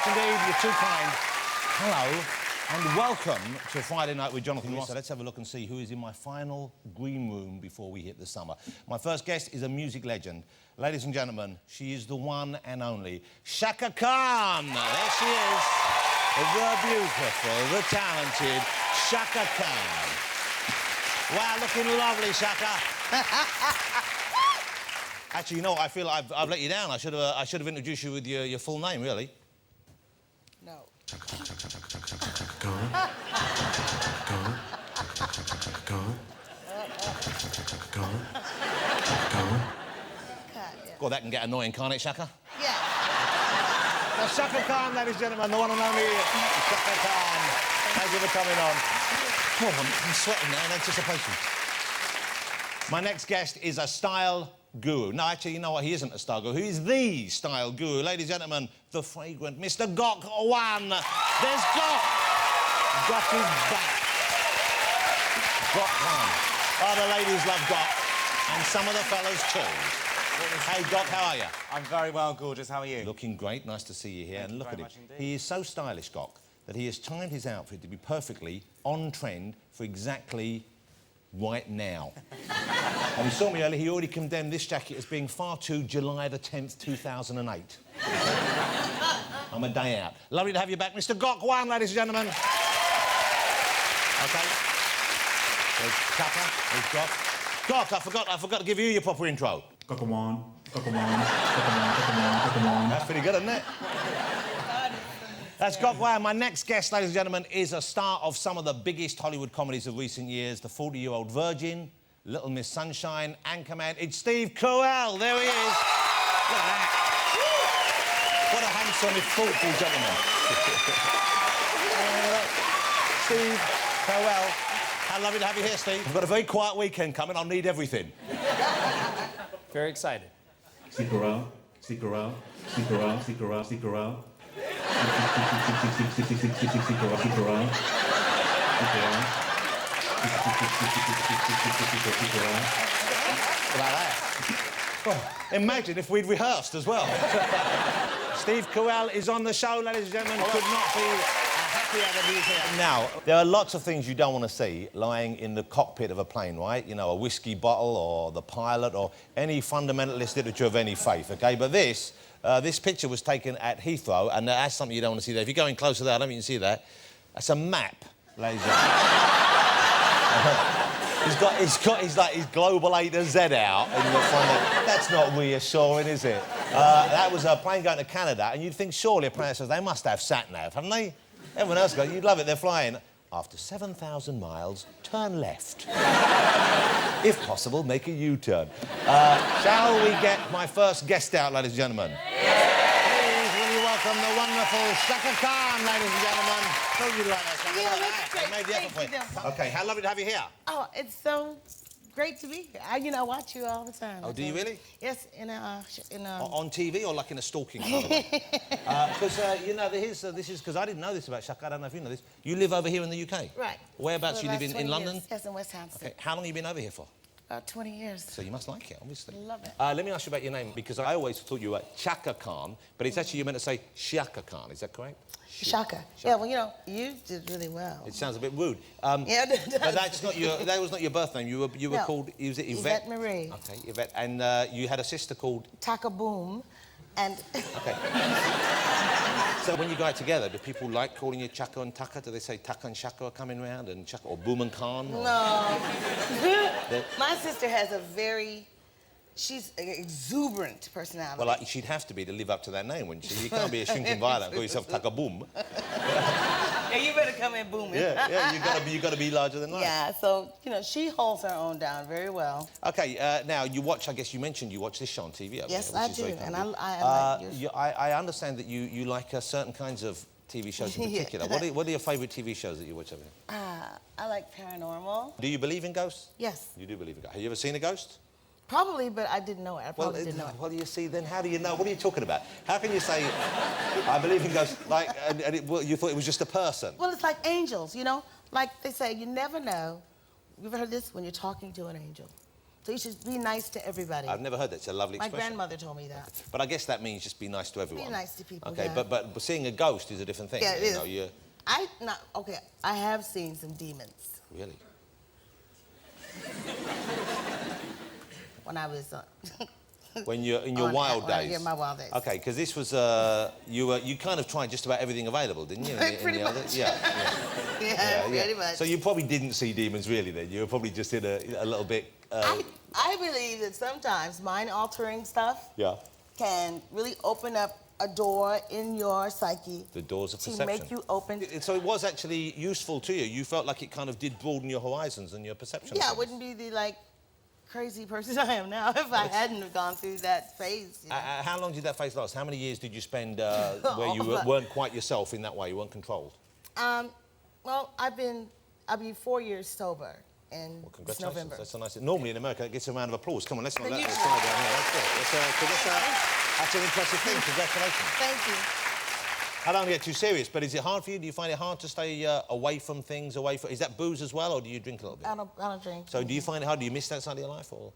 much indeed. You're too kind. Hello, and welcome to Friday Night with Jonathon. So let's have a look and see who is in my final green room before we hit the summer. My first guest is a music legend. Ladies and gentlemen, she is the one and only Chaka Khan. There she is. The beautiful, the talented Shaka Khan. Wow, looking lovely, Shaka. Actually, you know what? I feel like I've let you down. I should have introduced you with your full name, really. No. God, that can get annoying, can't it, Shaka? Yeah. Now, Shaka Khan, ladies and gentlemen, the one and only Shaka Khan. Thank you for coming on. Oh, I'm sweating now in anticipation. My next guest is a style guru. No, actually, you know what? He isn't a style guru. He is the style guru. Ladies and gentlemen, the fragrant Mr. Gok Wan. There's Gok. Gok is back. Gok Wan. Oh, the ladies love Gok, and some of the fellas too. Hey, Gok, how are you? I'm very well, gorgeous. How are you? Looking great. Nice to see you here. Thank and you look at very him. much indeed. He is so stylish, Gok, that he has timed his outfit to be perfectly on trend for exactly right now. And he saw me earlier. He already condemned this jacket as being far too July the 10th, 2008. I'm a day out. Lovely to have you back, Mr. Gok Wan, ladies and gentlemen. OK. There's Chaka. There's Gok. Gok, I forgot to give you your proper intro. Gok Wan, Gok Wan, Gok Wan, Gok Wan, Gok Wan. That's pretty good, isn't it? That's Gok Wan. My next guest, ladies and gentlemen, is a star of some of the biggest Hollywood comedies of recent years. The 40-Year-Old Virgin, Little Miss Sunshine, Anchorman. It's Steve Carell. There he is. Look at that. What a handsome, thoughtful gentleman. Steve Carell. How lovely to have you here, Steve. I've got a very quiet weekend coming. I'll need everything. Very excited. Steve Carell, Steve Carell, Steve Carell, Steve Carell, Steve Carell. Like that. Oh, imagine if we'd rehearsed as well. Steve Carell is on the show, ladies and gentlemen. Could not be happier that he's here. Now, there are lots of things you don't want to see lying in the cockpit of a plane, right? You know, a whiskey bottle or the pilot or any fundamentalist literature of any faith, OK? But this picture was taken at Heathrow, and that's something you don't want to see there. If you're going closer there, I don't think you can see that. That's a map, ladies and gentlemen. He's got his global A to Z out in the front. That's not reassuring, is it? That was a plane going to Canada, and you'd think surely a plane says they must have sat-nav, haven't they? Everyone else goes, you'd love it, they're flying. After 7,000 miles, turn left. If possible, make a U-turn. Shall we get my first guest out, ladies and gentlemen? Please, will you welcome the wonderful Chaka Khan, ladies and gentlemen. Don't you like that, Chaka? Yeah, Look at that's that. great. I made the effort for you. Thank you. OK, how lovely to have you here. Oh, it's so great to be here. I watch you all the time. Oh, do you really? Yes, in a... On TV or like in a stalking kind of way? Because, you know, this is... Because I didn't know this about Chaka. I don't know if you know this. You live over here in the UK? Right. Whereabouts? For You the live last in 20 London? years. Yes, in West Hampstead. Okay. How long have you been over here for? About 20 years. So you must like it, obviously. Love it. Let me ask you about your name, because I always thought you were Chaka Khan, but it's actually, you meant to say Shaka Khan. Is that correct? Shaka. Yeah, well, you know, you did really well. It sounds a bit rude. Yeah, it does. But that's not your... That was not your birth name. You were No. called... Was it Yvette? Yvette Marie. Okay, Yvette. And you had a sister called... Taka Boom, and... Okay. So when you go out together, do people like calling you Chaka and Taka? Do they say Taka and Shaka are coming round, and Chaka, or Boom and Khan? Or... No. My sister has a very... She's an exuberant personality. Well, like, she'd have to be to live up to that name, wouldn't she? You can't be a shrinking violet and call yourself Taka Boom. Yeah, you better come in booming. Yeah, you got to be larger than life. Yeah, so, you know, she holds her own down very well. OK, now, you watch, I guess you mentioned you watch this show on TV over Yes, there, I which is very do, kind and of you. I understand that you like certain kinds of TV shows in Yeah. particular. What are your favourite TV shows that you watch over here? I like paranormal. Do you believe in ghosts? Yes. You do believe in ghosts. Have you ever seen a ghost? Probably, but I didn't know it. I probably didn't know it. Well, you see, then how do you know? What are you talking about? How can you say, I believe in ghosts, like, you thought it was just a person? Well, it's like angels, you know? Like they say, you never know. You ever heard this? When you're talking to an angel. So you should be nice to everybody. I've never heard that. It's a lovely My expression. grandmother told me that. But I guess that means just be nice to everyone. Be nice to people, Okay, yeah. but seeing a ghost is a different thing. Yeah, it you is. know, you Okay, I have seen some demons really. when I was... When you're in your wild days. Yeah, my wild days. Okay, because this was you kind of tried just about everything available, didn't you? Pretty much. Yeah. Yeah, pretty much. So you probably didn't see demons really then. You were probably just in a little bit. I believe that sometimes mind-altering stuff Yeah. can really open up a door in your psyche. The doors of to perception. make you open. So it was actually useful to you. You felt like it kind of did broaden your horizons and your perception. Yeah, I wouldn't be the crazy person I am now if I hadn't have gone through that phase. You know? How long did that phase last? How many years did you spend where you weren't quite yourself in that way? You weren't controlled. Well, I'll be 4 years sober in Congratulations. November. That's a nice. Normally in America, that gets a round of applause. Come on, let's not let Thank that you. slide down here. That's an impressive thing. Congratulations. Thank you. I don't get too serious, but is it hard for you? Do you find it hard to stay away from things? Is that booze as well, or do you drink a little bit? I don't drink. So do you find it hard? Do you miss that side of your life, or?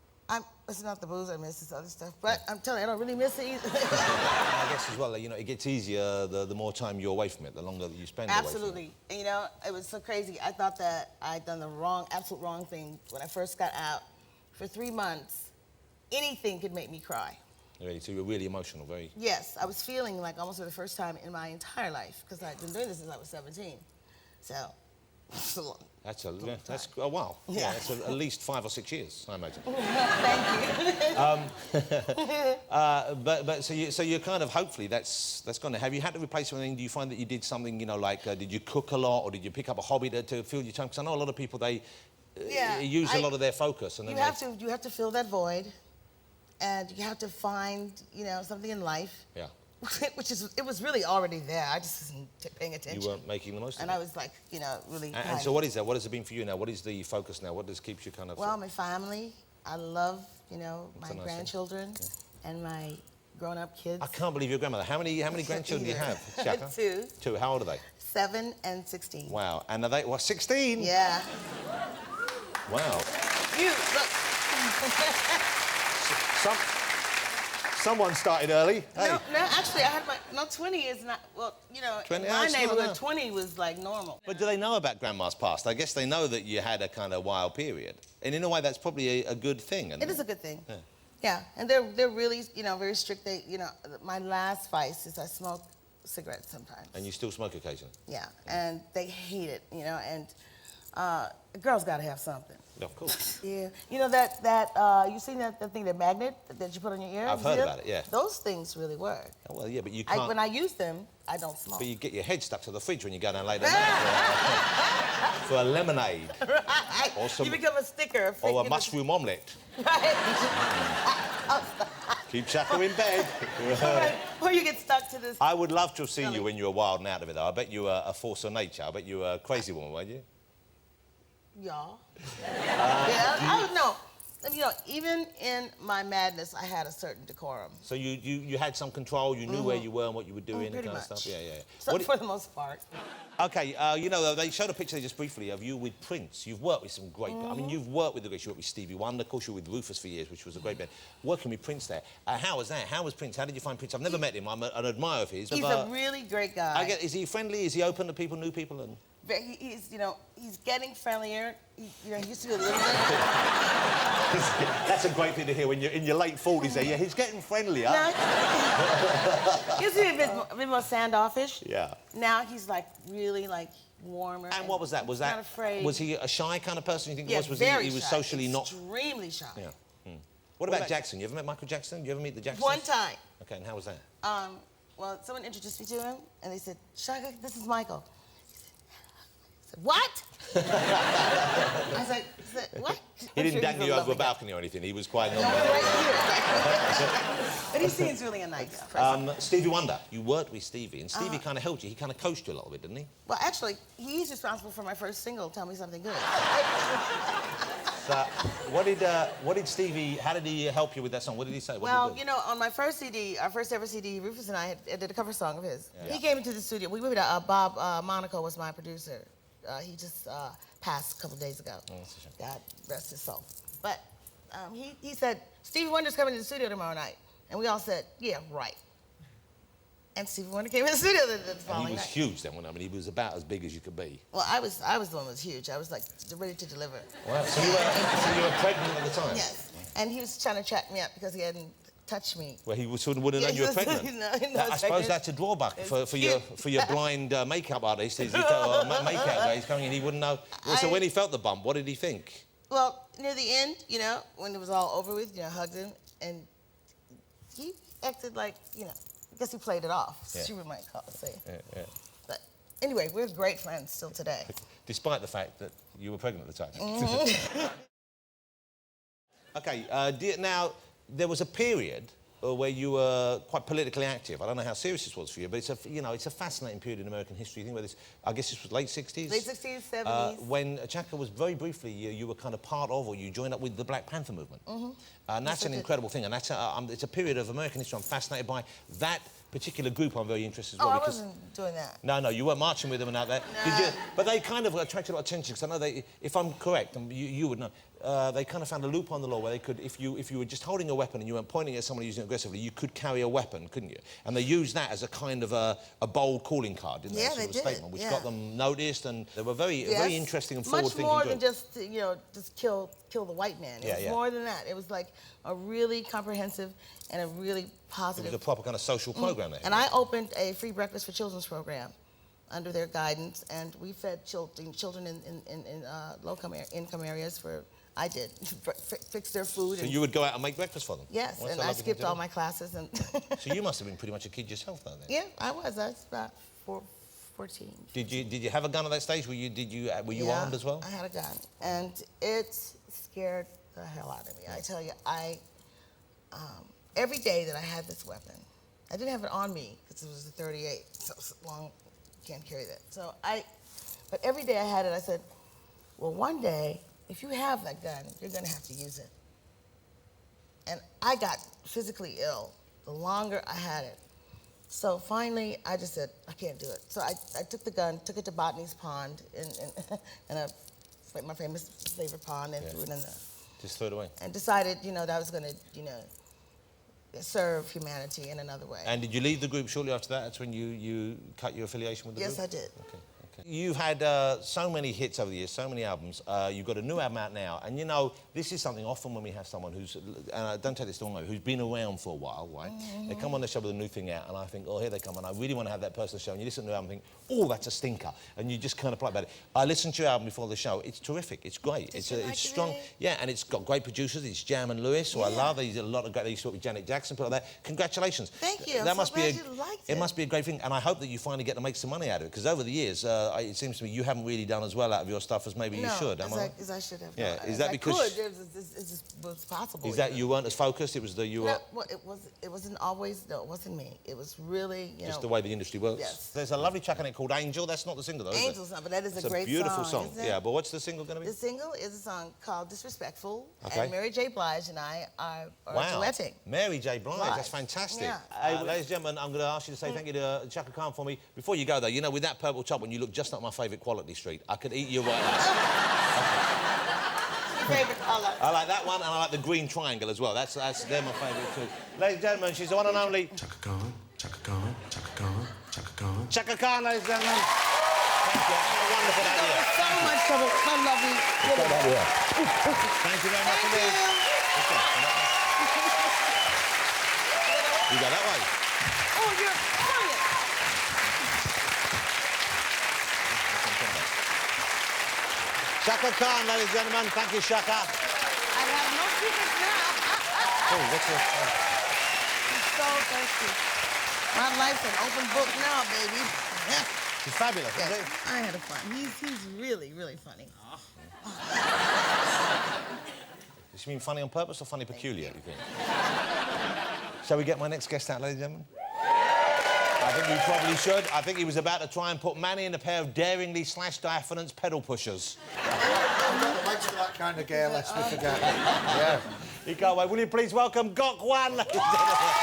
It's not the booze I miss, it's other stuff. But I'm telling you, I don't really miss it either. I guess as well, you know, it gets easier the more time you're away from it, the longer that you spend away from it. Absolutely. And, you know, it was so crazy. I thought that I'd done the absolute wrong thing when I first got out. For 3 months, anything could make me cry. Really, so you were really emotional, very... Yes, I was feeling like almost for the first time in my entire life, because I'd been doing this since I was 17. So, That's oh wow. Yeah, that's at least 5 or 6 years, I imagine. Thank you. So you're kind of, hopefully that's going to, have you had to replace something? Do you find that you did something, you know, like did you cook a lot, or did you pick up a hobby to fill your time? Because I know a lot of people, they use a lot of their focus, and then you have to fill that void, and you have to find, you know, something in life. Yeah. It was really already there. I just wasn't paying attention. You weren't making the most of it. And I was like, you know, really. And so what is that? What has it been for you now? What is the focus now? What keeps you kind of... Well, my family. I love, you know, my nice grandchildren and my grown-up kids. I can't believe your grandmother. How many grandchildren do you have, Shaka? 2. 2. How old are they? 7 and 16. Wow. And are they, 16? Yeah. Wow. You, look. Someone started early. Hey. No, actually, I had 20 is not, well, you know, 20, in my neighborhood, no. 20 was like normal. But do they know about Grandma's past? I guess they know that you had a kind of wild period. And in a way, that's probably a good thing. It is a good thing. Yeah. Yeah, and they're really, you know, very strict. They, you know, my last vice is I smoke cigarettes sometimes. And you still smoke occasionally? Yeah, and they hate it, you know, and a girl's got to have something. Of course. Yeah. You know you seen that thing, the magnet that you put on your ear? I've heard about it, yeah. Those things really work. Oh, well, yeah, but you can't... When I use them, I don't smoke. But you get your head stuck to the fridge when you go down later for a lemonade. Right. Or some... You become a sticker. Or a mushroom omelette. Right. Keep Shaka in bed. Or you get stuck to this... I would love to have seen you when you were wild and out of it, though. I bet you were a force of nature. I bet you were a crazy woman, weren't you? Yeah. Yeah, I don't know. You know, even in my madness, I had a certain decorum. So you had some control, you knew where you were and what you were doing and Pretty kind much. of stuff? Yeah. So for the most part. Okay, you know, they showed a picture just briefly of you with Prince. You've worked with some great... I mean, you've worked with the greats. You worked with Stevie Wonder, of course, you were with Rufus for years, which was a great band. Working with Prince there. How was that? How was Prince? How did you find Prince? I've never met him. I'm an admirer of his. He's a really great guy. Is he friendly? Is he open to people, new people? And... He's, you know, he's getting friendlier. You know, he used to be a little bit... That's a great thing to hear when you're in your late 40s there. Yeah, he's getting friendlier. No, he used to be a bit more standoffish. Yeah. Now he's like really like warmer. And what was that? Was that... Not afraid. Was he a shy kind of person, you think yeah, he was? Very he was shy. socially Extremely shy. Yeah. What about Jackson? You ever met Michael Jackson? You ever meet the Jacksons? One time. Okay, and how was that? Well, someone introduced me to him, and they said, Shaka, this is Michael. I said, what? I said, what? He didn't dangle you over a balcony or anything. He was quite... No, right here. But he seems really a nice person. Stevie Wonder. You worked with Stevie, and Stevie kind of helped you. He kind of coached you a little bit, didn't he? Well, actually, he's responsible for my first single, Tell Me Something Good. So, what did Stevie... How did he help you with that song? What did he say? Well, you know, on my first CD, our first ever CD, Rufus and I did a cover song of his. Yeah. He came into the studio. We moved out. Bob Monaco was my producer. He just passed a couple days ago. Oh, that's a shame. God rest his soul. But he said, Stevie Wonder's coming to the studio tomorrow night. And we all said, yeah, right. And Stevie Wonder came in the studio the following night. And he was huge then, I mean, he was about as big as you could be. Well, I was the one that was huge. I was like ready to deliver. Wow, so you were pregnant at the time? Yes. And he was trying to track me up because he hadn't touched me. Well, he wouldn't have known you were pregnant. I suppose that's a drawback for your blind makeup artist. Makeup guy, he's coming in, he wouldn't know. Well, so when he felt the bump, what did he think? Well, near the end, you know, when it was all over with, you know, I hugged him, and he acted like, you know, I guess he played it off. Yeah. She might say. Yeah. But anyway, we're great friends still today. Despite the fact that you were pregnant at the time. Mm-hmm. Okay, now, there was a period where you were quite politically active. I don't know how serious this was for you, but it's a fascinating period in American history. You think about this, I guess this was late 60s? Late 60s, 70s. When Chaka was very briefly, you were kind of part of, or you joined up with the Black Panther movement. Mm-hmm. And that's an incredible thing, and that's it's a period of American history I'm fascinated by. That particular group I'm very interested as well. I wasn't doing that. No, you weren't marching with them and out there. No. Did you? But they kind of attracted a lot of attention, because I know they, if I'm correct, and you would know, they kind of found a loophole in the law where they could, if you were just holding a weapon and you weren't pointing at someone using it aggressively, you could carry a weapon, couldn't you? And they used that as a kind of a bold calling card, didn't they? Yeah, Sort they of did. Statement, which got them noticed, and they were very interesting and forward-thinking. Much more group. than just, you know, just kill the white man. It was more than that. It was like a really comprehensive and a really positive. It was a proper kind of social program there. And I opened a free breakfast for children's program under their guidance, and we fed children in low-income areas for. I did fix their food. So you would go out and make breakfast for them? Yes, and I skipped all my classes. And so you must have been pretty much a kid yourself, though. Then. Yeah, I was. I was about 14. Did you have a gun at that stage? Were you armed as well? I had a gun, and it scared the hell out of me. I tell you, every day that I had this weapon, I didn't have it on me because it was a .38, so it's long, you can't carry that. But every day I had it, I said, well, one day, if you have that gun, you're gonna have to use it. And I got physically ill the longer I had it. So finally, I just said, I can't do it. So I took the gun, took it to Botany's Pond, my famous favorite pond, and threw it in the... Just threw it away? And decided, you know, that I was gonna, you know, serve humanity in another way. And did you leave the group shortly after that? That's when you cut your affiliation with the group? Yes, I did. Okay. You've had so many hits over the years, so many albums. You've got a new album out now, and you know, this is something often when we have someone who's, don't take this the wrong way, who's been around for a while, right? Mm-hmm. They come on the show with a new thing out, and I think, oh, here they come, and I really want to have that person on the show, and you listen to the album and think, oh, that's a stinker, and you just kind of play about it. I listened to your album before the show. It's terrific. It's great. It's strong. Yeah, and it's got great producers. It's Jam and Lewis, who I love. There's a lot of great. They used to work with Janet Jackson, people like that. Congratulations. Thank you. That must be it must be a great thing, and I hope that you finally get to make some money out of it, because over the years, it seems to me you haven't really done as well out of your stuff as maybe you should. As I should have. Yeah, done. is that because it was possible? Is that you weren't as focused? It was the you were. No, well, it wasn't always. No, it wasn't me. It was really just the way the industry works. Yes. There's a lovely track on it called Angel. That's not the single though. Angel's not, but that is it's a great beautiful song. Isn't it? Yeah, but what's the single going to be? The single is a song called Disrespectful, okay. and Mary J. Blige and I are duetting. Mary J. Blige, that's fantastic. Yeah. Ladies and gentlemen, I'm going to ask you to say thank you to Chaka Khan for me. Before you go though, you know, with that purple top on, you look just like my favourite Quality Street. I could eat you right Your favourite colour? I like that one, and I like the green triangle as well. They're my favourite too. Ladies and gentlemen, she's the one and only Chaka Khan, Chaka Khan, Chaka Khan, Chaka Khan. Chaka Khan, ladies and gentlemen. Thank you. Have a wonderful day. So much trouble. I love you. Thank you very much indeed. You go that way. Oh, you're brilliant. Chaka Khan, ladies and gentlemen. Thank you, Shaka. I have no secrets now. Oh, what's this? I'm so thirsty. My life's an open book now, baby. She's fabulous, isn't she? I had a fun. He's really, really funny. Does she mean funny on purpose or funny peculiar, you think? Shall we get my next guest out, ladies and gentlemen? I think we probably should. I think he was about to try and put Manny in a pair of daringly diaphanous pedal pushers. Thanks to that kind of girl, lest we forget. Yeah. He can't wait. Will you please welcome Gok Wan, ladies and gentlemen?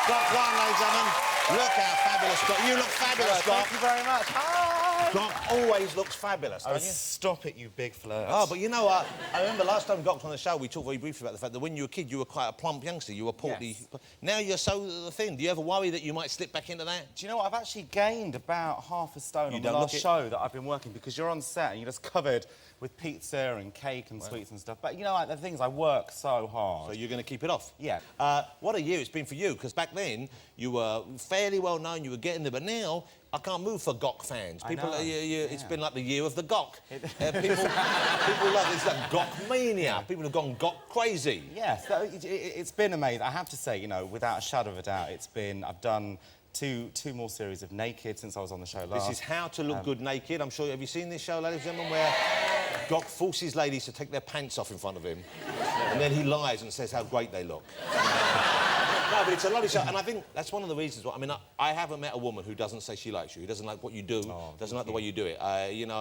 Gok Wan, ladies and gentlemen. Look how fabulous, Gok. You look fabulous, Gok. Thank you very much. Hi. Gok always looks fabulous, don't you? Stop it, you big flirt. Oh, but you know, I remember last time Gok was on the show, we talked very briefly about the fact that when you were a kid, you were quite a plump youngster. You were portly. Yes. Now you're so thin. Do you ever worry that you might slip back into that? Do you know what? I've actually gained about half a stone on the last show that I've been working, because you're on set and you're just covered with pizza and cake and sweets and stuff. But you know, like, the thing is, I work so hard. So you're going to keep it off? Yeah. What a year it's been for you, because back then you were fairly well known, you were getting there, but now I can't move for Gok fans. People, I know. It's been like the year of the Gok. People love it. It's like Gok mania. People have gone Gok crazy. Yeah, so it's been amazing. I have to say, you know, without a shadow of a doubt, I've done two more series of Naked since I was on the show last. This is How to Look Good Naked. I'm sure, have you seen this show, ladies and gentlemen, where Gok forces ladies to take their pants off in front of him, and then he lies and says how great they look. No, but it's a lovely show, and I think that's one of the reasons why. I mean, I haven't met a woman who doesn't say she likes you, who doesn't like what you do, doesn't like the way you do it. You know,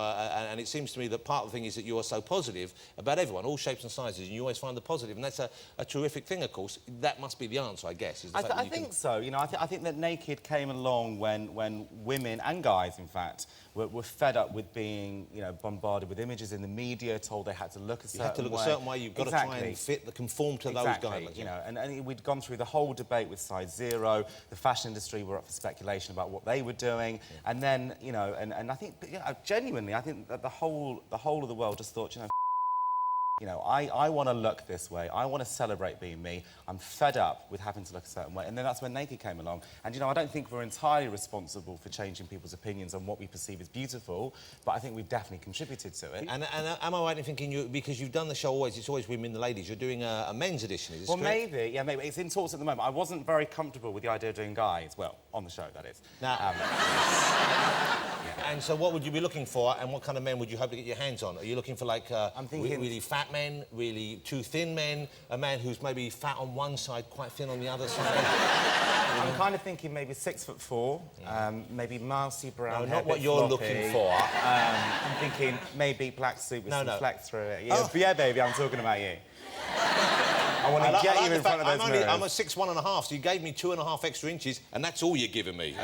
and it seems to me that part of the thing is that you are so positive about everyone, all shapes and sizes, and you always find the positive, and that's a terrific thing, of course. That must be the answer, I guess. Is the fact that I think so. You know, I think that Naked came along when women and guys, in fact, were fed up with being, you know, bombarded with images in the media, told they had to look a certain way. You had to look a certain way. You've got to try and conform to those guidelines. You know, and we'd gone through the whole debate with Size Zero. The fashion industry were up for speculation about what they were doing, and then, you know, and I think, you know, genuinely, I think that the whole of the world just thought, you know, I want to look this way. I want to celebrate being me. I'm fed up with having to look a certain way. And then that's when Naked came along. And, you know, I don't think we're entirely responsible for changing people's opinions on what we perceive as beautiful, but I think we've definitely contributed to it. And am I right in thinking, because you've done the show always, it's always women, the ladies, you're doing a men's edition, is this correct? Maybe, yeah, maybe. It's in talks at the moment. I wasn't very comfortable with the idea of doing guys. Well, on the show, that is. Now, and so what would you be looking for, and what kind of men would you hope to get your hands on? Are you looking for, like, I'm thinking really fat men, really too thin men, a man who's maybe fat on one side, quite thin on the other side? I'm kind of thinking maybe 6'4", maybe mousy brown hair, not what you're looking for. I'm thinking maybe black suit with some flex through it. Yeah, yeah, baby, I'm talking about you. I want to get you in front of those mirrors. I'm a 6'1½", so you gave me 2.5 extra inches, and that's all you're giving me.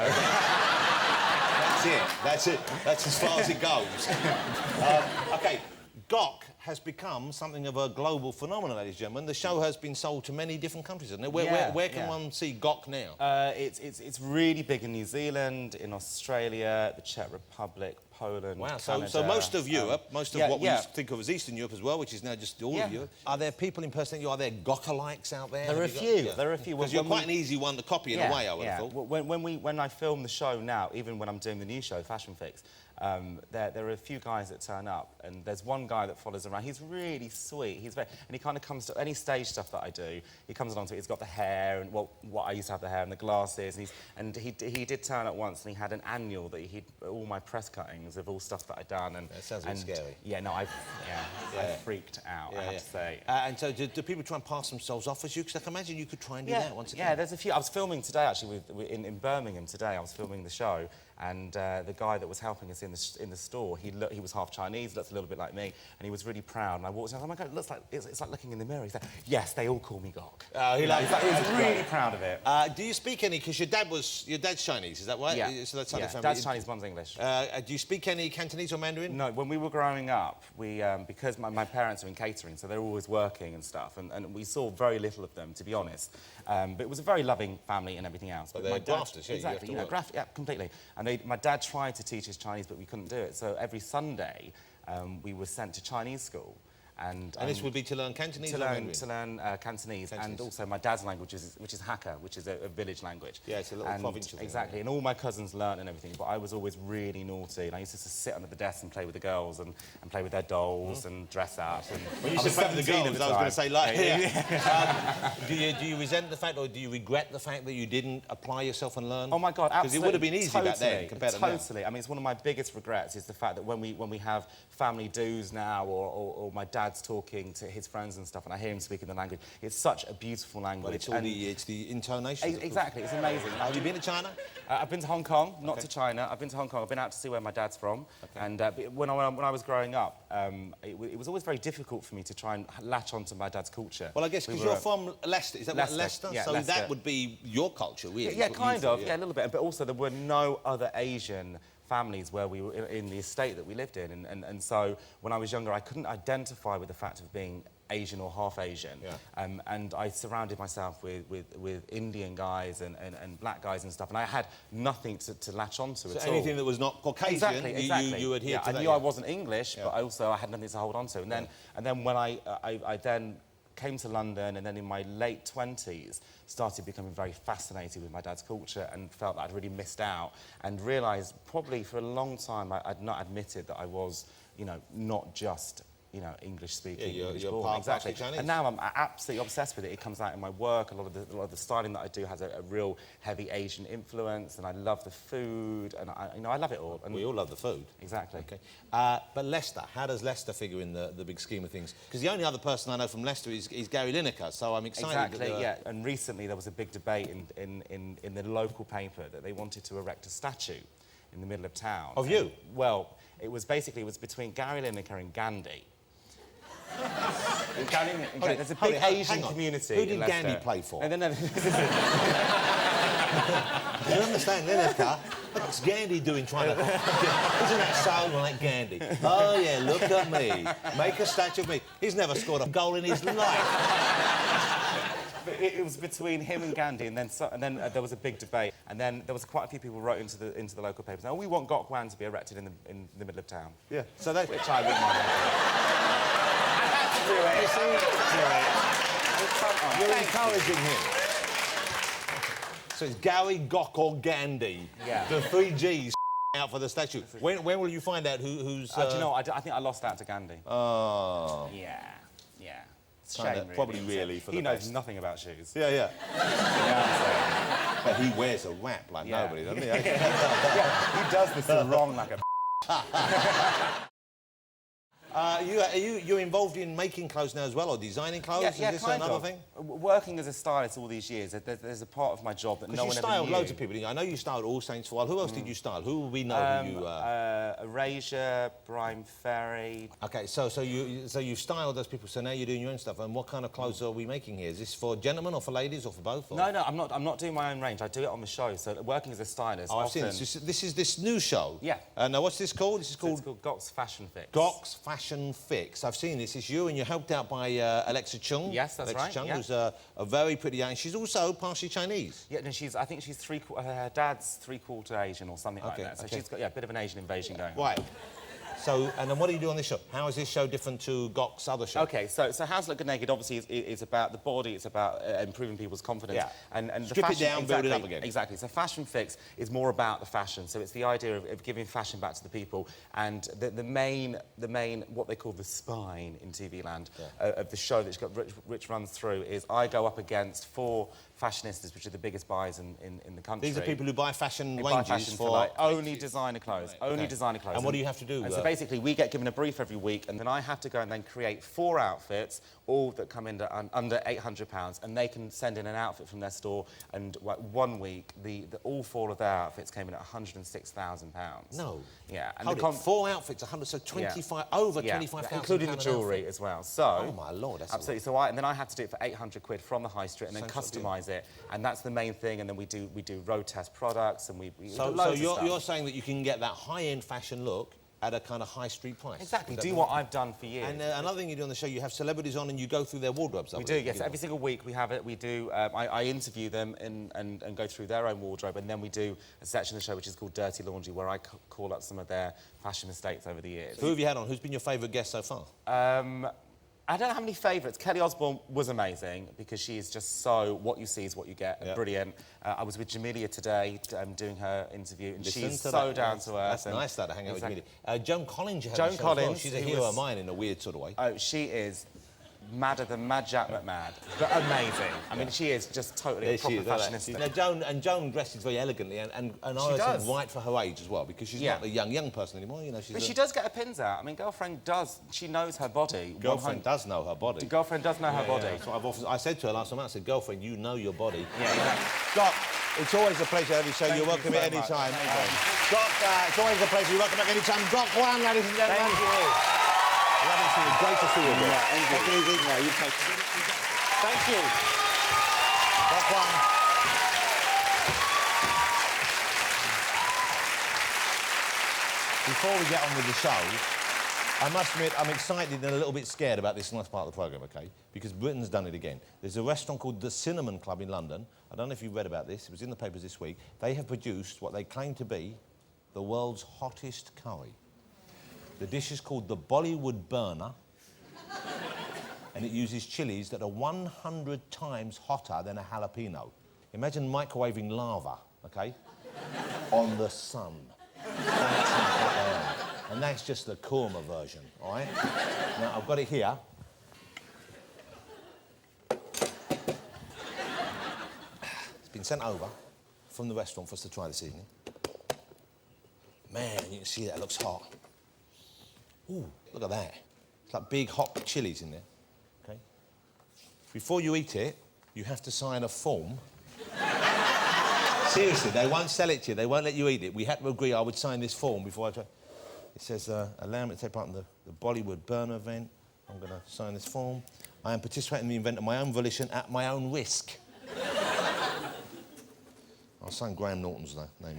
That's it. That's as far as it goes. OK, Gok has become something of a global phenomenon, ladies and gentlemen. The show has been sold to many different countries, hasn't it? Where can one see Gok now? It's really big in New Zealand, in Australia, the Czech Republic, Poland, wow, Canada. so most of Europe, most of what we think of as Eastern Europe as well, which is now just all of Europe. Are there people impersonating you? Are there Gok-alikes out there? There are a few. There are a few. Because you're quite an easy one to copy in a way, I would have thought. When I film the show now, even when I'm doing the new show, Fashion Fix, there are a few guys that turn up, and there's one guy that follows around. He's really sweet. And he kind of comes to any stage stuff that I do. He comes along to it. He's got the hair, and what I used to have the hair and the glasses, and he did turn up once, and he had an annual that he'd all my press cuttings of all stuff that I'd done. And that sounds a bit scary. Yeah, no, I freaked out. I have to say. And so, do people try and pass themselves off as you? Because I can imagine you could try and do that once again. Yeah, there's a few. I was filming today actually in Birmingham today. I was filming the show. And the guy that was helping us in the store, he was half Chinese, looked a little bit like me, and he was really proud. And I walked in, I was like, oh my God, it looks like it's like looking in the mirror. He said, yes, they all call me Gok. He was really proud of it. Do you speak any? Because your dad's Chinese, is that right? Yeah. So that's how the family. Dad's Chinese, mum's English. Do you speak any Cantonese or Mandarin? No. When we were growing up, we because my parents are in catering, so they're always working and stuff, and we saw very little of them, to be honest. But it was a very loving family and everything else. But they're grafters, exactly. Yeah, completely. And my dad tried to teach us Chinese, but we couldn't do it. So every Sunday, we were sent to Chinese school. And this would be to learn Cantonese or Mandarin? To learn Cantonese, and also my dad's language, which is Hakka, which is a village language. Yeah, it's a little provincial thing. Exactly, and all my cousins learnt and everything, but I was always really naughty, and I used to sit under the desk and play with the girls and play with their dolls and dress up. And when you said play with the girls, I was going to say, like, do you resent the fact, or do you regret the fact that you didn't apply yourself and learn? Oh my God, absolutely. Because it would have been easy back then compared to now. Totally. I mean, it's one of my biggest regrets is the fact that when we have family do's now, or my dad's talking to his friends and stuff, and I hear him speaking the language. It's such a beautiful language. But it's the intonation. Exactly, it's amazing. Have you been to China? I've been to Hong Kong, not to China. I've been to Hong Kong. I've been out to see where my dad's from. And when I was growing up, it was always very difficult for me to try and latch onto my dad's culture. Well, I guess because you're from Leicester. Is that what, Leicester? Yeah, so Leicester. that would be your culture, really. Yeah, kind of. Yeah, a little bit. But also, there were no other Asian families where we were in the estate that we lived in. And so when I was younger, I couldn't identify with the fact of being Asian or half Asian. Yeah. And I surrounded myself with Indian guys and black guys and stuff, and I had nothing to latch onto at all. Anything that was not Caucasian, exactly. you adhered to I that. knew I wasn't English, but I had nothing to hold on to. And then when I then came to London, and then in my late 20s started becoming very fascinated with my dad's culture and felt that I'd really missed out, and realised probably for a long time I'd not admitted that I was, you know, not just, you know, English speaking, English you're born. part Exactly. Chinese. And now I'm absolutely obsessed with it. It comes out in my work. A lot of the styling that I do has a real heavy Asian influence, and I love the food, and I love it all. And We all love the food. Exactly. Okay. But Leicester, how does Leicester figure in the big scheme of things? Because the only other person I know from Leicester is Gary Lineker, so I'm excited. Exactly, yeah. And recently there was a big debate in the local paper that they wanted to erect a statue in the middle of town. Of you? Well, it was between Gary Lineker and Gandhi. There's a big Asian community. Who in did Leicester. Gandhi play for? No. You understand, Lineker? What's Gandhi doing trying to... Isn't that so like Gandhi? Oh, yeah, look at me. Make a statue of me. He's never scored a goal in his life. But it was between him and Gandhi, and then there was a big debate, and then there was quite a few people wrote into the local papers. Now, we want Gok Wan to be erected in the middle of town. Yeah, so that's... Which I wouldn't mind. You're encouraging him. So it's Gary, Gok or Gandhi. Yeah. The 3 Gs out for the statue. When will you find out who's... Do you know, I think I lost out to Gandhi. Oh. Yeah. It's a Kinda, shame, really. probably really for he the knows best. nothing about shoes. Yeah. You know what I'm But he wears a wrap like Yeah. nobody, doesn't he? saying? Yeah, he does this wrong like a... You're involved in making clothes now as well, or designing clothes? Is this kind another of. thing? Working as a stylist all these years, there's a part of my job that no Because one you ever styled knew. loads of people. Didn't you? I know you styled All Saints for a while. Who else did you style? Who will we know who you... Erasure, Brian Ferry... OK, so you've styled those people, so now you're doing your own stuff. And what kind of clothes are we making here? Is this for gentlemen or for ladies or for both? Or? No, I'm not doing my own range. I do it on the show. So working as a stylist... Oh, I've often... seen this. This is this new show? Yeah. Now, what's this called? This is It's called Gok's Fashion Fix. Gok's Fashion Fix. I've seen this. It's you, and you're helped out by Alexa Chung. Yes, that's Alexa right, Chung, yeah. who's a very pretty young... She's also partially Chinese. Yeah, no, I think she's her dad's three-quarter Asian or something like that. So she's got a bit of an Asian invasion going on. Right. So, and then what do you do on this show? How is this show different to Gok's other show? OK, so How to Look Good Naked obviously is about the body, it's about improving people's confidence. Yeah. And the Strip it fashion, down, build it up again. Exactly. So Fashion Fix is more about the fashion. So it's the idea of giving fashion back to the people. And the main, what they call the spine in TV land of the show that Rich runs through is I go up against 4 fashionistas, which are the biggest buyers in the country. These are people who buy fashion They ranges buy fashion for like only designer clothes, only designer clothes. And what do you have to do? And so basically, we get given a brief every week, and then I have to go and then create 4 outfits, all that come in under £800, and they can send in an outfit from their store. And like, 1 week, all 4 of their outfits came in at £106,000. No. Yeah. And Hold it, 4 outfits, 100, so 25, over 25,000 including the jewellery as well. So, oh my lord, that's absolutely. So and then I had to do it for 800 quid from the high street and then customise it, and that's the main thing. And then we do road test products, and we so loads of stuff. You're saying that you can get that high-end fashion look at a kind of high street price. Exactly. Do what I've done for years. And another thing you do on the show, you have celebrities on and you go through their wardrobes. We do, yes. Every single week we have it. We do. I interview them and go through their own wardrobe, and then we do a section of the show which is called Dirty Laundry, where I call up some of their fashion mistakes over the years. Who have you had on? Who's been your favourite guest so far? I don't have any favourites. Kelly Osbourne was amazing because she is just so what you see is what you get. Yep. Brilliant. I was with Jamelia today doing her interview, and Listen she's to so that. down to earth. That's nice that to hang out with Jamelia. Joan Collins, you had Joan on the show as well. Collins, She's a who hero was- of mine in a weird sort of way. Oh, she is madder than Mad Jack McMad, but amazing. I mean, she is just totally a proper fashionista. Now, Joan dresses very elegantly, and I always think does. right for her age as well, because she's not a young person anymore. You know, she's But she does get her pins out. I mean, Girlfriend does. She knows her body. Girlfriend does know her body. Girlfriend does know her body. So I said to her last time out, I said, girlfriend, you know your body. Yeah, exactly. Scott, it's always a pleasure to have you, so you're welcome at any time. Scott, it's always a pleasure. You're welcome back any time. Gok Wan, ladies and gentlemen. Thank you. Lovely to see you. Great to see you. Take it easy. Yeah, you take it. Thank you. Gok Wan. before we get on with the show, I must admit I'm excited and a little bit scared about this last part of the programme, OK? Because Britain's done it again. There's a restaurant called the Cinnamon Club in London. I don't know if you've read about this. It was in the papers this week. They have produced what they claim to be the world's hottest curry. The dish is called the Bollywood Burner, and it uses chilies that are 100 times hotter than a jalapeno. Imagine microwaving lava, OK? On the sun. And that's just the korma version, all right? Now, I've got it here. It's been sent over from the restaurant for us to try this evening. Man, you can see that, it looks hot. Ooh, look at that. It's like big hot chilies in there, OK? Before you eat it, you have to sign a form. Seriously, they won't sell it to you. They won't let you eat it. We had to agree I would sign this form before I try. It says, allow me to take part in the Bollywood Burner event. I'm going to sign this form. I am participating in the event of my own volition at my own risk. I'll sign Graham Norton's name.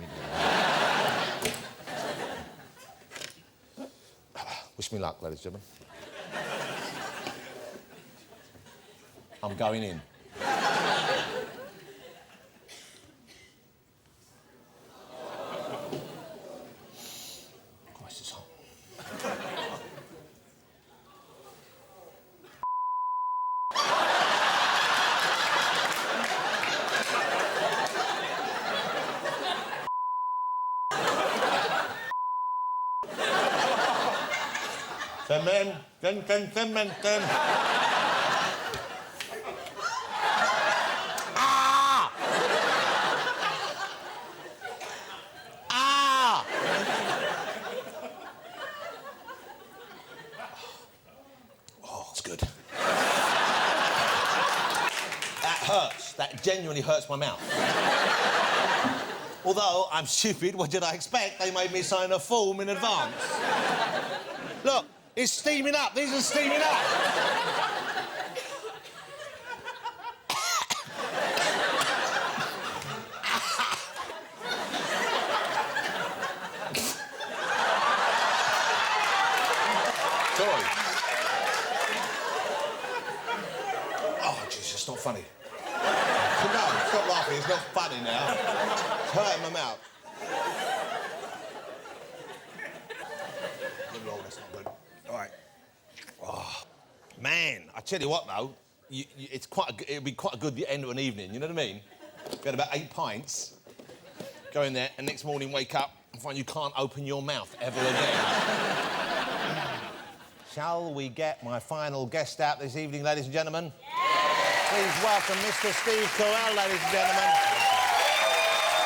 Wish me luck, ladies and gentlemen. I'm going in. Christ, it's hot. Ten. Ah! Ah! Oh, it's good. That hurts. That genuinely hurts my mouth. Although I'm stupid, what did I expect? They made me sign a form in advance. Look, it's steaming up. These are steaming up. Sorry. Oh, Jesus, it's not funny. No, stop laughing. It's not funny now. It's hurting my mouth. That's not good. All right. Oh, man, I tell you what, though, it'd be quite a good end of an evening, you know what I mean? Get about 8 pints, go in there, and next morning wake up and find you can't open your mouth ever again. Shall we get my final guest out this evening, ladies and gentlemen? Yes! Please welcome Mr. Steve Carell, ladies and gentlemen.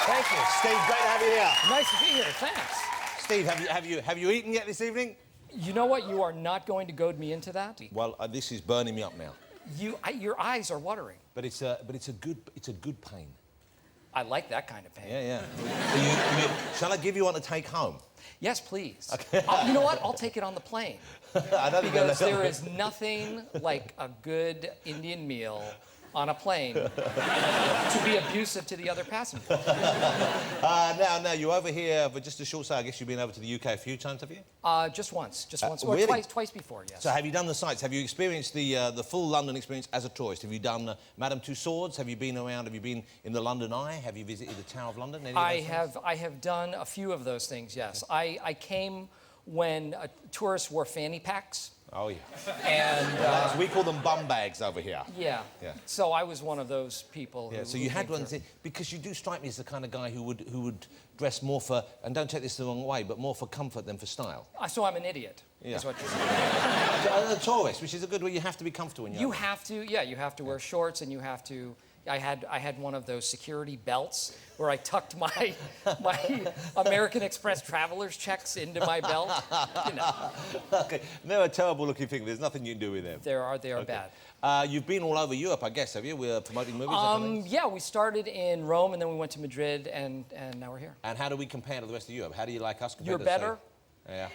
Thank you. Steve, great to have you here. Nice to be here, thanks. Steve, have you eaten yet this evening? You know what? You are not going to goad me into that. Well, this is burning me up now. Your eyes are watering. But it's a good pain. I like that kind of pain. Yeah. Shall I give you one to take home? Yes, please. Okay. You know what? I'll take it on the plane. I don't because there is nothing like a good Indian meal on a plane to be abusive to the other passengers. Now, you're over here for just a short time. I guess you've been over to the UK a few times, have you? Just once. Or really? twice before, yes. So have you done the sights? Have you experienced the full London experience as a tourist? Have you done Madame Tussauds? Have you been around? Have you been in the London Eye? Have you visited the Tower of London? I have done a few of those things, yes. I came when tourists wore fanny packs. Oh, yeah. And we call them bum bags over here. Yeah. So I was one of those people. Yeah. So you had one because you do strike me as the kind of guy who would dress more for, and don't take this the wrong way, but more for comfort than for style. So I'm an idiot. Yeah. Is what you're saying. A tourist, which is a good way. You have to be comfortable when you're. You have to. Yeah. You have to wear shorts, and you have to. I had one of those security belts where I tucked my American Express traveler's checks into my belt. You know. Okay, they're a terrible-looking thing. There's nothing you can do with them. They are bad. You've been all over Europe, I guess, have you? We're promoting movies. Yeah, we started in Rome and then we went to Madrid and now we're here. And how do we compare to the rest of Europe? How do you like us compared You're to better. Yeah.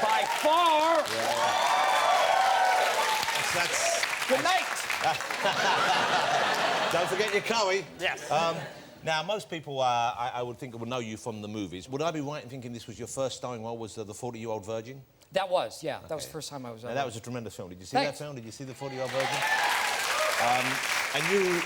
By far. Yeah. That's good night. Don't forget your curry. Yes. Now, most people, I would think, would know you from the movies. Would I be right in thinking this was your first starring role, was the 40-Year-Old Virgin? That was, yeah. That was the first time I was on. Now, that was a tremendous film. Did you see Thanks. that film? Did you see the 40-Year-Old Virgin? And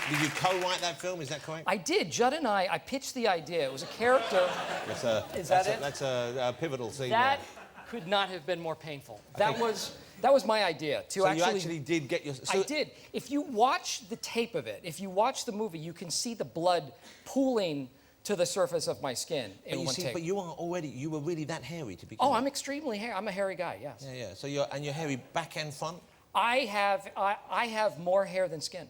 did you co-write that film? Is that correct? I did. Judd and I pitched the idea. It was a character. That's a pivotal scene. That there. could not have been more painful. That was my idea. So you actually did get your... I did. If you watch the tape of it, if you watch the movie, you can see the blood pooling to the surface of my skin in one take. But you were really that hairy to begin Oh, with. I'm extremely hairy. I'm a hairy guy, yes. Yeah, yeah. So you're hairy back and front? I have more hair than skin.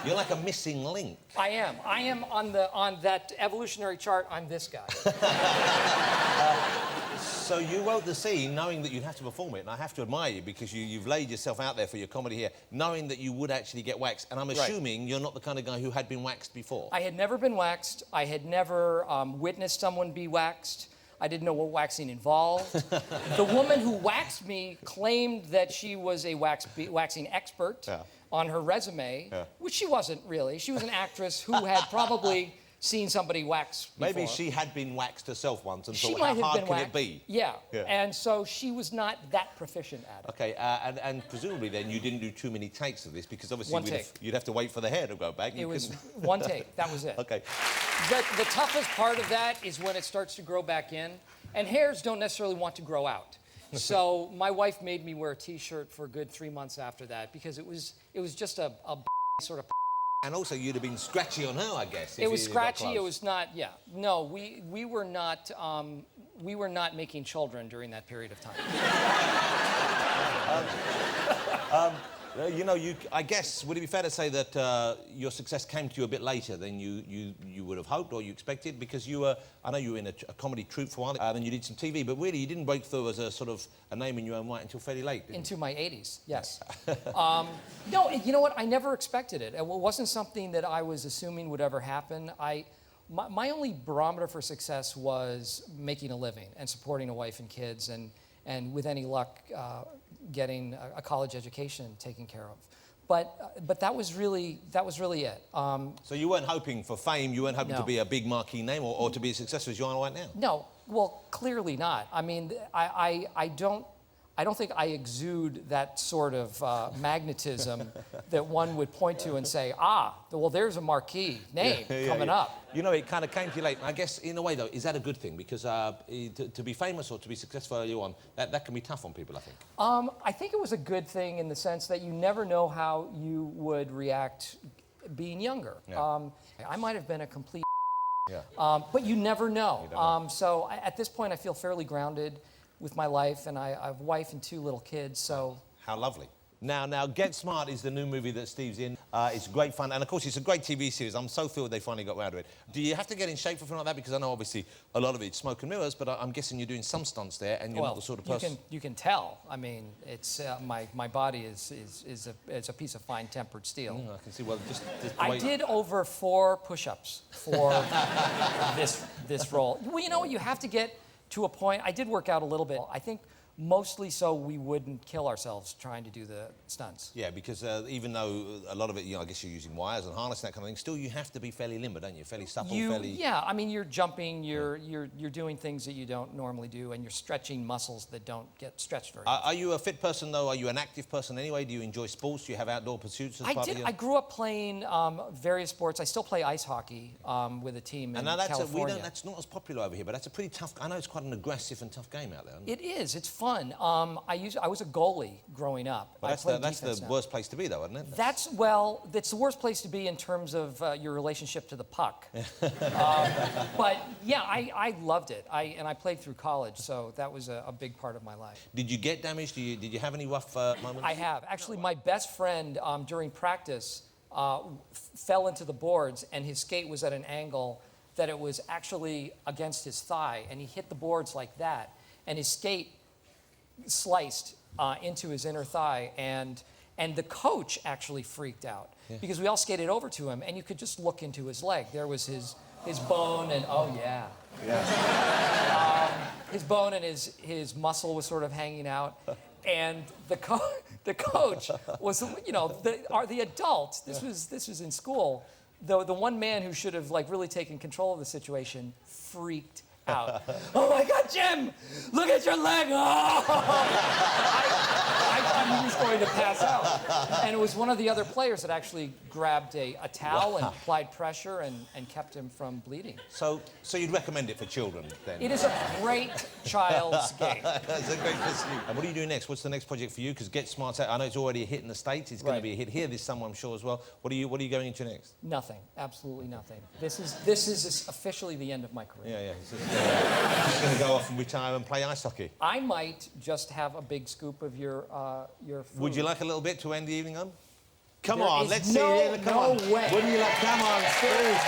You're like a missing link. I am. I am on that evolutionary chart. I'm this guy. So you wrote the scene knowing that you'd have to perform it, and I have to admire you because you've laid yourself out there for your comedy here, knowing that you would actually get waxed. And I'm assuming you're not the kind of guy who had been waxed before. I had never been waxed. I had never witnessed someone be waxed. I didn't know what waxing involved. The woman who waxed me claimed that she was a waxing expert on her resume, which she wasn't really. She was an actress who had probably seen somebody wax before. Maybe she had been waxed herself once and she thought, might how have hard been can waxed. it be? Yeah. And so she was not that proficient at it. Okay, and presumably then you didn't do too many takes of this because obviously you'd have to wait for the hair to go back. It was one take. That was it. Okay. The toughest part of that is when it starts to grow back in, and hairs don't necessarily want to grow out. So my wife made me wear a T-shirt for a good 3 months after that because it was just a sort of. And also you'd have been scratchy on her, I guess. It was scratchy. It was not. Yeah. No, we were not. We were not making children during that period of time. You know, I guess, would it be fair to say that your success came to you a bit later than you would have hoped or you expected? Because I know you were in a comedy troupe for a while, then you did some TV, but really you didn't break through as a sort of a name in your own right until fairly late, did you? Into my 80s, yes. No, you know what? I never expected it. It wasn't something that I was assuming would ever happen. My only barometer for success was making a living and supporting a wife and kids and with any luck, getting a college education taken care of. But that was really it. So you weren't hoping for fame, you weren't hoping to be a big marquee name or to be as successful as you are right now? No, well, clearly not. I mean, I don't think I exude that sort of magnetism that one would point to and say, well, there's a marquee name coming up. You know, it kind of came to you late. I guess, in a way, though, is that a good thing? Because to be famous or to be successful early on, that can be tough on people, I think. I think it was a good thing in the sense that you never know how you would react being younger. Yeah. I might have been a complete but you never know. So at this point, I feel fairly grounded with my life, and I have a wife and 2 little kids, so... How lovely. Now, Get Smart is the new movie that Steve's in. It's great fun, and of course, it's a great TV series. I'm so thrilled they finally got round to it. Do you have to get in shape for something like that? Because I know, obviously, a lot of it's smoke and mirrors, but I'm guessing you're doing some stunts there, and you're not the sort of person... You can tell. I mean, it's my body is a piece of fine-tempered steel. I can see, well, just I did over 4 push-ups for this role. Well, you know what? You have to get to a point. I did work out a little bit. I think mostly so we wouldn't kill ourselves trying to do the stunts. Yeah, because even though a lot of it, I guess you're using wires and harness and that kind of thing, still you have to be fairly limber, don't you? Fairly supple, fairly... Yeah, I mean, you're jumping, you're doing things that you don't normally do, and you're stretching muscles that don't get stretched very often. Are you a fit person, though? Are you an active person anyway? Do you enjoy sports? Do you have outdoor pursuits as part of your... I grew up playing various sports. I still play ice hockey with a team in California. That's not as popular over here, but that's a pretty tough... I know it's quite an aggressive and tough game out there, isn't it? It is. It's fun. I was a goalie growing up. Well, that's the worst place to be, though, isn't it? That's the worst place to be in terms of your relationship to the puck. But yeah, I loved it. And I played through college, so that was a big part of my life. Did you get damaged? Did you have any rough moments? I have. Actually, my best friend during practice fell into the boards, and his skate was at an angle that it was actually against his thigh, and he hit the boards like that, and his skate sliced into his inner thigh, and the coach actually freaked out because we all skated over to him, and you could just look into his leg. There was his bone, and his bone and his muscle was sort of hanging out, and the coach was, the adult. This was in school. the one man who should have like really taken control of the situation freaked out. Oh my God, Jim! Look at your leg! Oh! I thought he was going to pass out. And it was one of the other players that actually grabbed a towel and applied pressure and kept him from bleeding. So you'd recommend it for children, then? It is a great child's game. That's a great pursuit. And what are you doing next? What's the next project for you? Because Get Smart Out, I know it's already a hit in the States. It's going to be a hit here this summer, I'm sure, as well. What are you going into next? Nothing. Absolutely nothing. This is officially the end of my career. Yeah, yeah. Just going to go off and retire and play ice hockey. I might just have a big scoop of your food. Would you like a little bit to end the evening on? Come There on, is let's no- see it. Come no on. way. Wouldn't you like? Come on, please.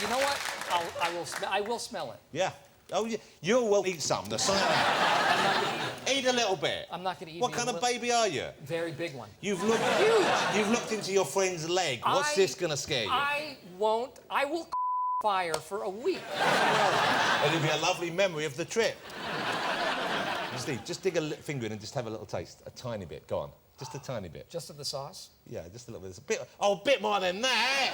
You know what? I will smell it. Yeah. Oh, you will eat some. The sign. I'm not gonna eat it. Eat a little bit. I'm not gonna eat. What kind of baby are you? Very big one. You've looked into your friend's leg. What's this gonna scare you? I won't. I will fire for a week. It'll be a lovely memory of the trip. Steve, just dig a finger in and just have a little taste. A tiny bit. Go on. Just a tiny bit. Just of the sauce? Yeah, just a little bit. A bit more than that.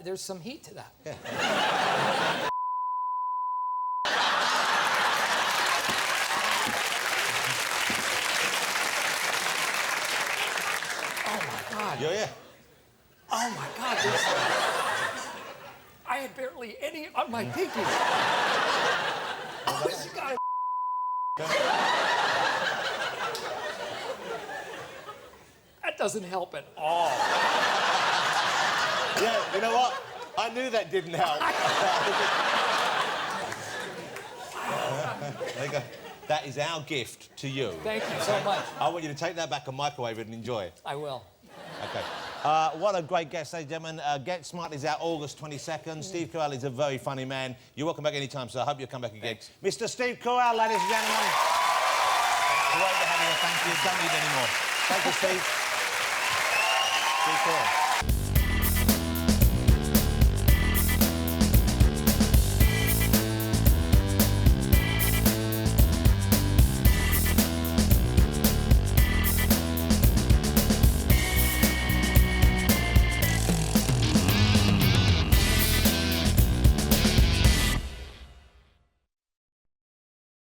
There's some heat to that. Yeah. Oh my God. Yeah. Oh my God. I had barely any on my pinky. Oh, this guy. That doesn't help at all. Yeah, you know what? I knew that didn't help. There you go. That is our gift to you. Thank you so much. I want you to take that back and microwave it and enjoy it. I will. Okay. What a great guest, ladies and gentlemen. Get Smart is out August 22nd. Steve Carell is a very funny man. You're welcome back anytime, so I hope you'll come back again. Thanks. Mr. Steve Carell, ladies and gentlemen. Great to have you. Thank you. Don't need any more. Thank you, Steve. Steve Carell.